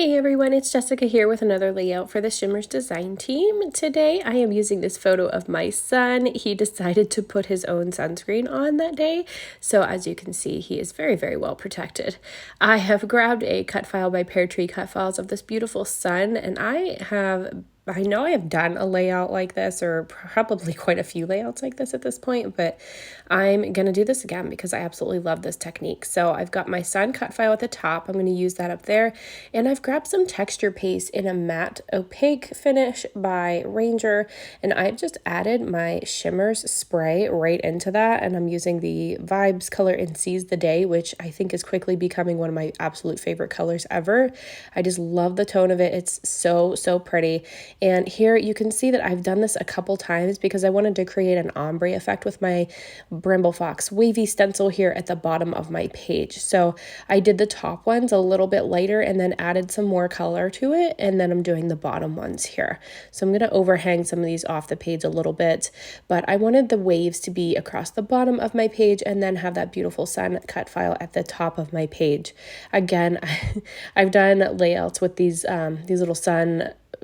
Hey everyone, it's Jessica here with another layout for the Shimmerz design team. Today I am using this photo of my son. He decided to put his own sunscreen on that day, so as you can see, he is very, very well protected. I have grabbed a cut file by Pear Tree Cut Files of this beautiful sun, and I know I have done a layout like this, or probably quite a few layouts like this at this point, but I'm going to do this again because I absolutely love this technique. So I've got my sun cut file at the top. I'm going to use that up there. And I've grabbed some texture paste in a matte opaque finish by Ranger. And I've just added my Shimmerz spray right into that. And I'm using the Vibes color in Seize the Day, which I think is quickly becoming one of my absolute favorite colors ever. I just love the tone of it. It's so, so pretty. And here you can see that I've done this a couple times because I wanted to create an ombre effect with my Bramble Fox wavy stencil here at the bottom of my page. So I did the top ones a little bit lighter and then added some more color to it. And then I'm doing the bottom ones here. So I'm going to overhang some of these off the page a little bit, but I wanted the waves to be across the bottom of my page and then have that beautiful sun cut file at the top of my page. Again, I've done layouts with these little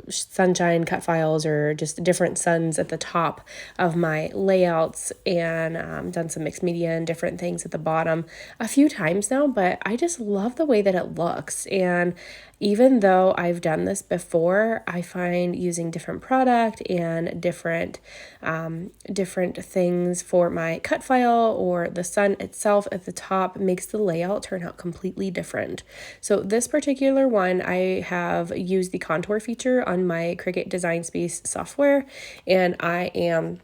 sunshine cut files or just different suns at the top of my layouts, and done some mixed media and different things at the bottom a few times now, but I just love the way that it looks. And even though I've done this before, I find using different product and different things for my cut file or the sun itself at the top makes the layout turn out completely different. So this particular one, I have used the contour feature on my Cricut Design Space software, and I am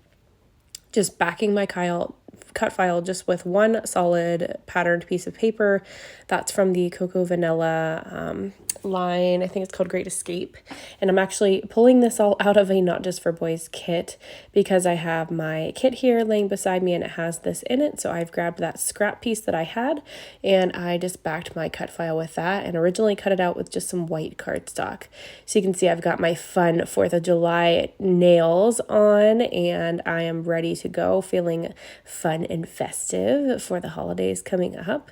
just backing my cut file just with one solid patterned piece of paper. That's from the Cocoa Vanilla line. I think it's called Great Escape. And I'm actually pulling this all out of a Not Just for Boys kit because I have my kit here laying beside me and it has this in it. So I've grabbed that scrap piece that I had and I just backed my cut file with that and originally cut it out with just some white cardstock. So you can see I've got my fun 4th of July nails on and I am ready to go, feeling fun and festive for the holidays coming up.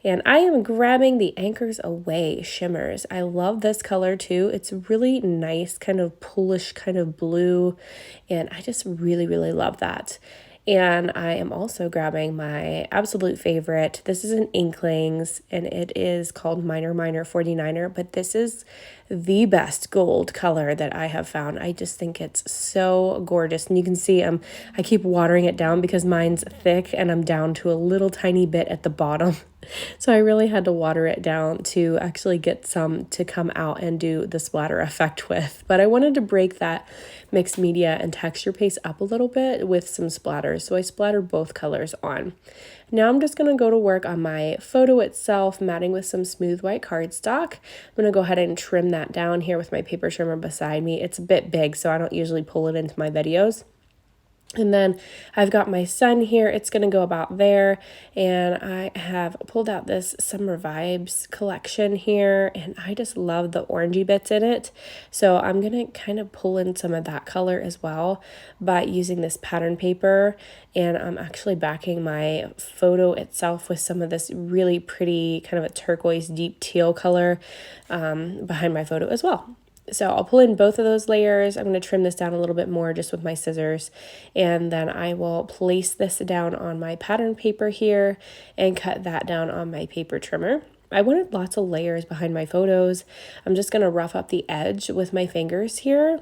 And I am grabbing the Anchors Away Shimmerz. I love this color too. It's really nice, kind of poolish kind of blue. And I just really, really love that. And I am also grabbing my absolute favorite. This is an Inklingz and it is called Minor 49er, but this is the best gold color that I have found. I just think it's so gorgeous. And you can see I keep watering it down because mine's thick and I'm down to a little tiny bit at the bottom. So I really had to water it down to actually get some to come out and do the splatter effect with. But I wanted to break that mixed media and texture paste up a little bit with some splatters. So I splattered both colors on. Now I'm just going to go to work on my photo itself, matting with some smooth white cardstock. I'm going to go ahead and trim that down here with my paper trimmer beside me. It's a bit big, so I don't usually pull it into my videos. And then I've got my sun here. It's going to go about there. And I have pulled out this Summer Vibes collection here. And I just love the orangey bits in it. So I'm going to kind of pull in some of that color as well by using this pattern paper. And I'm actually backing my photo itself with some of this really pretty kind of a turquoise deep teal color behind my photo as well. So I'll pull in both of those layers. I'm going to trim this down a little bit more just with my scissors. And then I will place this down on my pattern paper here and cut that down on my paper trimmer. I wanted lots of layers behind my photos. I'm just going to rough up the edge with my fingers here.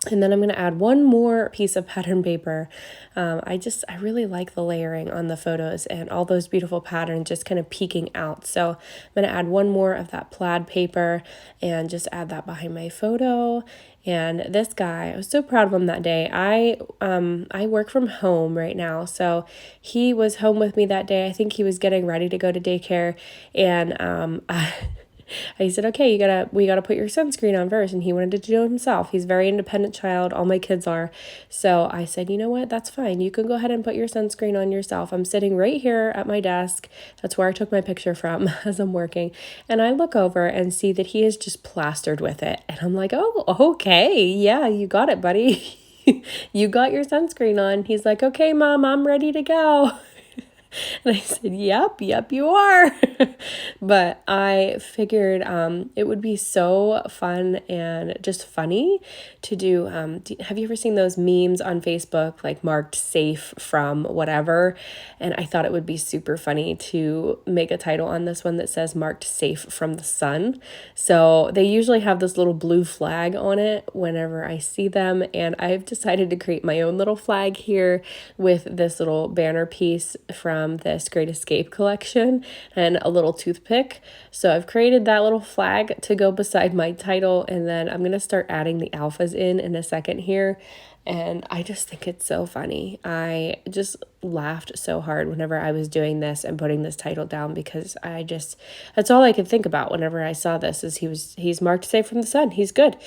And then I'm going to add one more piece of pattern paper. I really like the layering on the photos and all those beautiful patterns just kind of peeking out. So I'm going to add one more of that plaid paper and just add that behind my photo. And this guy, I was so proud of him that day. I work from home right now, so he was home with me that day. I think he was getting ready to go to daycare, and I said, okay, we gotta put your sunscreen on first. And he wanted to do it himself. He's a very independent child. All my kids are. So I said, you know what? That's fine. You can go ahead and put your sunscreen on yourself. I'm sitting right here at my desk. That's where I took my picture from as I'm working. And I look over and see that he is just plastered with it. And I'm like, oh, okay. Yeah, you got it, buddy. You got your sunscreen on. He's like, okay, Mom, I'm ready to go. And I said, yep, you are. But I figured it would be so fun and just funny to do. Have you ever seen those memes on Facebook, like marked safe from whatever? And I thought it would be super funny to make a title on this one that says marked safe from the sun. So they usually have this little blue flag on it whenever I see them. And I've decided to create my own little flag here with this little banner piece from this Great Escape collection and a little toothpick. So I've created that little flag to go beside my title, and then I'm going to start adding the alphas in a second here. And I just think it's so funny. I just laughed so hard whenever I was doing this and putting this title down, because that's all I could think about whenever I saw this is he's marked safe from the sun. He's good.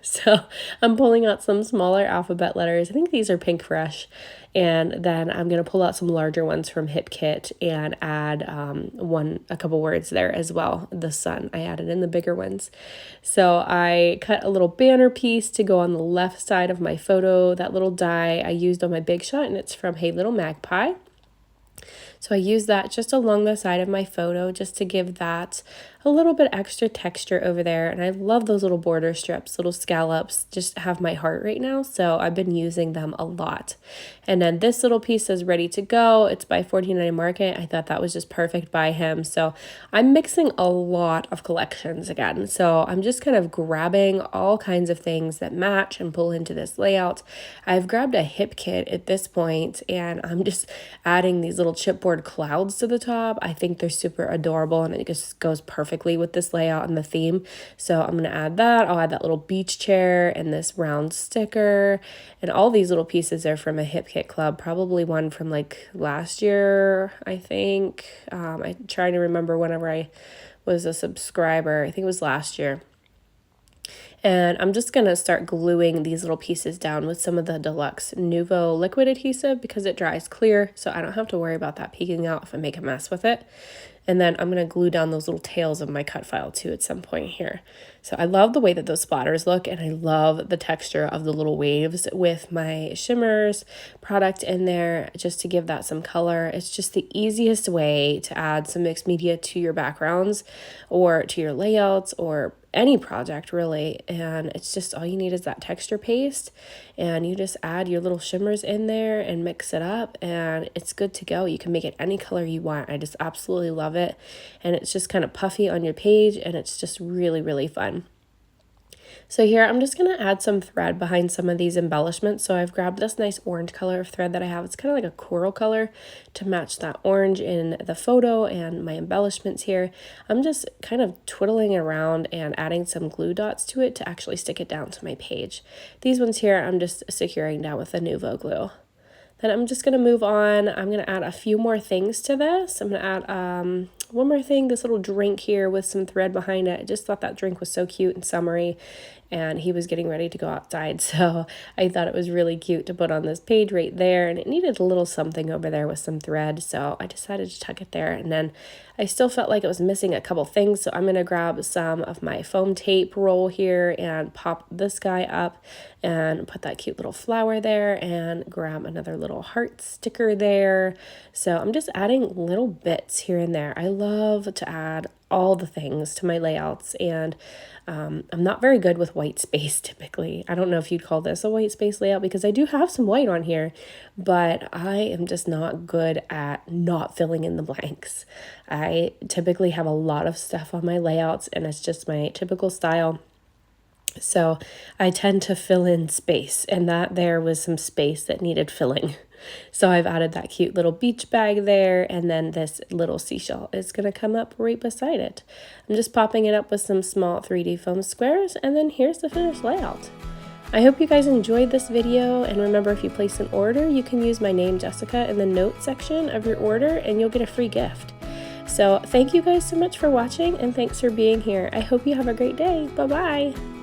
So I'm pulling out some smaller alphabet letters. I think these are Pink Fresh. And then I'm going to pull out some larger ones from Hip Kit and add a couple words there as well. The sun, I added in the bigger ones. So I cut a little banner piece to go on the left side of my photo. That little die I used on my big shot, and it's from Hey Little Magpie. So I used that just along the side of my photo just to give that a little bit extra texture over there. And I love those little border strips, little scallops, just have my heart right now. So I've been using them a lot. And then this little piece is ready to go. It's by 49 Market. I thought that was just perfect by him. So I'm mixing a lot of collections again. So I'm just kind of grabbing all kinds of things that match and pull into this layout. I've grabbed a Hip Kit at this point, and I'm just adding these little chipboard clouds to the top. I think they're super adorable, and it just goes perfectly with this layout and the theme. So I'm going to add that. I'll add that little beach chair and this round sticker, and all these little pieces are from a Hip Kit club, probably one from like last year, I think. I'm trying to remember whenever I was a subscriber. I think it was last year. And I'm just going to start gluing these little pieces down with some of the Deluxe Nuvo liquid adhesive because it dries clear, so I don't have to worry about that peeking out if I make a mess with it. And then I'm going to glue down those little tails of my cut file too at some point here. So I love the way that those splatters look, and I love the texture of the little waves with my Shimmerz product in there just to give that some color. It's just the easiest way to add some mixed media to your backgrounds or to your layouts or any project really. And it's just all you need is that texture paste, and you just add your little shimmers in there and mix it up, and it's good to go. You can make it any color you want. I just absolutely love it, and it's just kind of puffy on your page, and it's just really, really fun. So here I'm just going to add some thread behind some of these embellishments. So I've grabbed this nice orange color of thread that I have. It's kind of like a coral color to match that orange in the photo and my embellishments here. I'm just kind of twiddling around and adding some glue dots to it to actually stick it down to my page. These ones here I'm just securing down with the Nuvo glue. Then I'm just going to move on. I'm going to add a few more things to this. I'm going to add one more thing, this little drink here with some thread behind it. I just thought that drink was so cute and summery, and he was getting ready to go outside, so I thought it was really cute to put on this page right there, and it needed a little something over there with some thread, so I decided to tuck it there. And then I still felt like it was missing a couple things, so I'm going to grab some of my foam tape roll here and pop this guy up and put that cute little flower there, and grab another little heart sticker there. So I'm just adding little bits here and there. I love to add all the things to my layouts, and I'm not very good with white space typically. I don't know if you'd call this a white space layout because I do have some white on here, but I am just not good at not filling in the blanks. I typically have a lot of stuff on my layouts, and it's just my typical style. So I tend to fill in space, and that there was some space that needed filling. So I've added that cute little beach bag there, and then this little seashell is going to come up right beside it. I'm just popping it up with some small 3D foam squares, and then here's the finished layout. I hope you guys enjoyed this video, and remember, if you place an order, you can use my name Jessica in the notes section of your order, and you'll get a free gift. So thank you guys so much for watching, and thanks for being here. I hope you have a great day. Bye-bye.